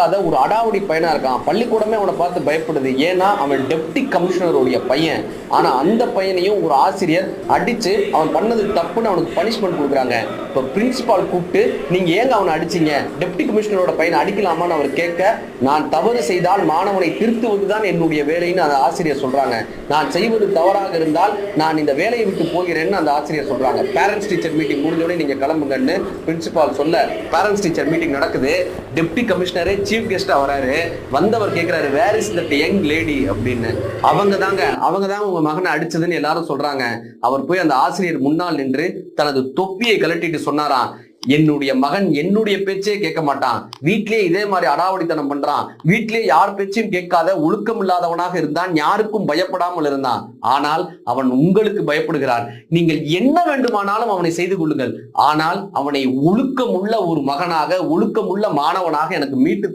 ஒரு அடாவடி பையனா இருக்கான். பள்ளிக்கூடமே அவனை பார்த்து பயப்படுது. ஏன்னா அவன் டெப்டி கமிஷனருடைய பையன். ஆனா அந்த பையனையும் ஒரு ஆசிரியர் அடிச்சு அவன் பண்ணது தப்புன்னு அவனுக்கு பனிஷ்மெண்ட் கொடுக்குறாங்க. இப்ப பிரின்சிபால் கூப்பிட்டு நீங்க ஏங்க அவனை அடிச்சீங்க, டெப்டி கமிஷனரோட பையனை அடிக்கலாமான்னு அவர் கேட்க, நான் தவறு செய்தால் மாணவனை திருத்துவதுதான் என்னுடைய வேலைன்னு அந்த ஆசிரியர் சொல்றாங்க. நான் செய்வது தவறாக இருந்தால் நான் இந்த வேலையை விட்டு போகிறேன்னு அந்த ஆசிரியர் சொல்றாங்க. பேரண்ட்ஸ் டீச்சர் மீட்டிங் முடிஞ்சோடனே நீங்க கிளம்புங்கன்னு பிரின்சிபால் சொல்ல பேரண்ட்ஸ் டீச்சர் மீட்டிங் நடக்குது. டெப்டி கமிஷனரே சீஃப் கெஸ்டா வராரு. வந்தவர் கேட்கிறாரு, where is that young lady அப்படின்னு. அவங்க தாங்க உங்க மகனை அடிச்சதுன்னு எல்லாரும் சொல்றாங்க. அவர் போய் அந்த ஆசிரியர் முன்னால் நின்று தனது தொப்பியை கழட்டிட்டு சொன்னாராம், என்னுடைய மகன் என்னுடைய பேச்சே கேட்க மாட்டான், வீட்லயே இதே மாதிரி அடாவடித்தனம் பண்றான், வீட்லயே யார் பேச்சையும் கேட்காத ஒழுக்கம் இல்லாதவனாக இருந்தான், யாருக்கும் பயப்படாமல் இருந்தான், ஆனால் அவன் உங்களுக்கு பயப்படுகிறான். நீங்கள் என்ன வேண்டுமானாலும் அவனை செய்து கொள்ளுங்கள், ஆனால் அவனை ஒழுக்கமுள்ள ஒரு மகனாக, ஒழுக்கமுள்ள மாணவனாக எனக்கு மீட்டு